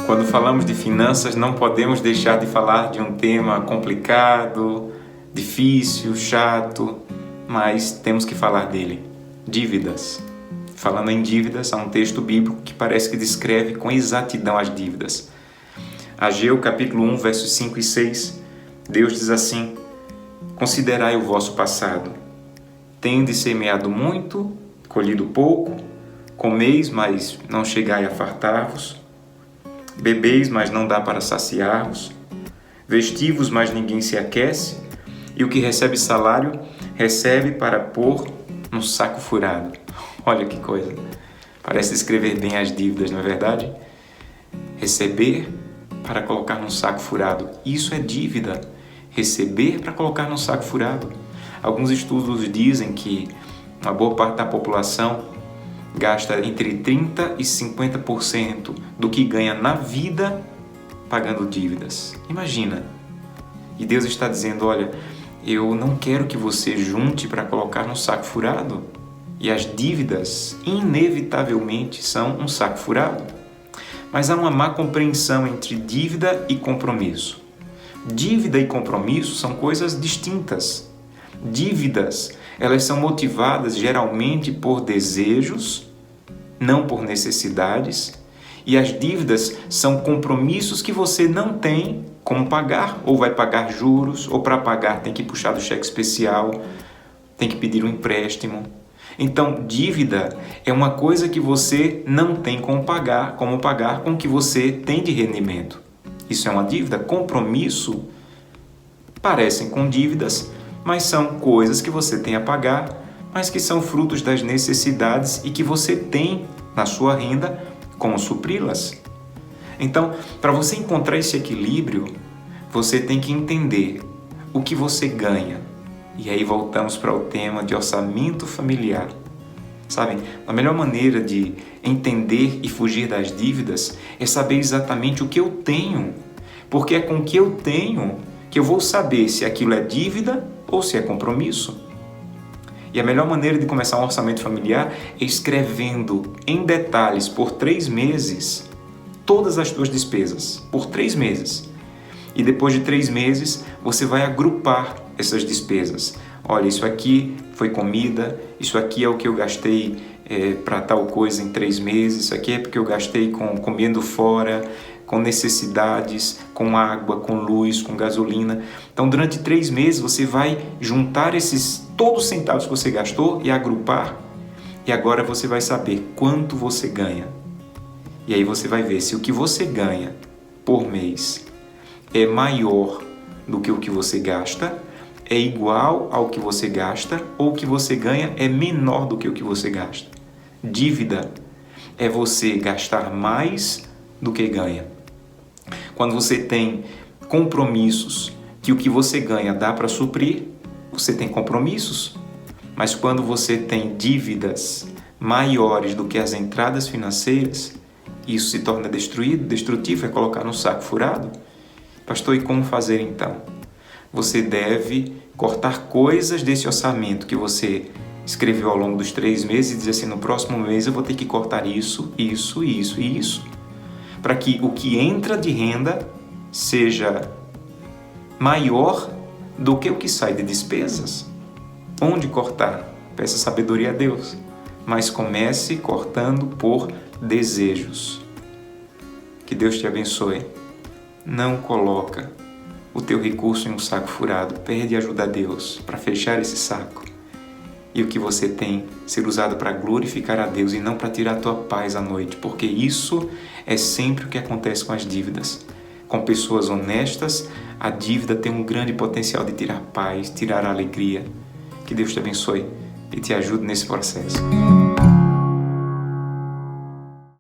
Quando falamos de finanças, não podemos deixar de falar de um tema complicado, difícil, chato, mas temos que falar dele: dívidas. Falando em dívidas, há um texto bíblico que parece que descreve com exatidão as dívidas. Ageu, capítulo 1, versos 5 e 6, Deus diz assim: considerai o vosso passado. Tendes semeado muito, colhido pouco, comeis, mas não chegai a fartar-vos, bebeis, mas não dá para saciar-vos, vestivos, mas ninguém se aquece, e o que recebe salário, recebe para pôr no saco furado. Olha que coisa! Parece descrever bem as dívidas, não é verdade? Receber para colocar num saco furado. Isso é dívida. Receber para colocar num saco furado. Alguns estudos dizem que uma boa parte da população gasta entre 30% e 50% do que ganha na vida pagando dívidas. Imagina! E Deus está dizendo: olha, eu não quero que você junte para colocar no saco furado. E as dívidas, inevitavelmente, são um saco furado. Mas há uma má compreensão entre dívida e compromisso. Dívida e compromisso são coisas distintas. Dívidas, elas são motivadas geralmente por desejos, não por necessidades. E as dívidas são compromissos que você não tem como pagar, ou vai pagar juros, ou para pagar tem que puxar do cheque especial, tem que pedir um empréstimo. Então, dívida é uma coisa que você não tem como pagar com o que você tem de rendimento. Isso é uma dívida. Compromisso parecem com dívidas, mas são coisas que você tem a pagar, mas que são frutos das necessidades e que você tem na sua renda como supri-las. Então, para você encontrar esse equilíbrio, você tem que entender o que você ganha. E aí voltamos para o tema de orçamento familiar. Sabe, a melhor maneira de entender e fugir das dívidas é saber exatamente o que eu tenho. Porque é com o que eu tenho que eu vou saber se aquilo é dívida ou se é compromisso. E a melhor maneira de começar um orçamento familiar é escrevendo em detalhes por 3 meses todas as suas despesas. Por 3 meses. E depois de 3 meses, você vai agrupar essas despesas. Olha, isso aqui foi comida, isso aqui é o que eu gastei para tal coisa em 3 meses, isso aqui é porque eu gastei comendo fora, com necessidades, com água, com luz, com gasolina. Então, durante 3 meses, você vai juntar todos os centavos que você gastou e agrupar. E agora você vai saber quanto você ganha. E aí você vai ver se o que você ganha por mês é maior do que o que você gasta, é igual ao que você gasta, ou o que você ganha é menor do que o que você gasta. Dívida é você gastar mais do que ganha. Quando você tem compromissos que o que você ganha dá para suprir, você tem compromissos. Mas quando você tem dívidas maiores do que as entradas financeiras, isso se torna destrutivo, é colocar no saco furado. Pastor, e como fazer então? Você deve cortar coisas desse orçamento que você escreveu ao longo dos 3 meses e dizer assim: no próximo mês eu vou ter que cortar isso, isso, isso e isso. Para que o que entra de renda seja maior do que o que sai de despesas. Onde cortar? Peça sabedoria a Deus. Mas comece cortando por desejos. Que Deus te abençoe. Não coloca o teu recurso em um saco furado. Pede ajuda a Deus para fechar esse saco. E o que você tem ser usado para glorificar a Deus e não para tirar a tua paz à noite. Porque isso é sempre o que acontece com as dívidas. Com pessoas honestas, a dívida tem um grande potencial de tirar paz, tirar a alegria. Que Deus te abençoe e te ajude nesse processo.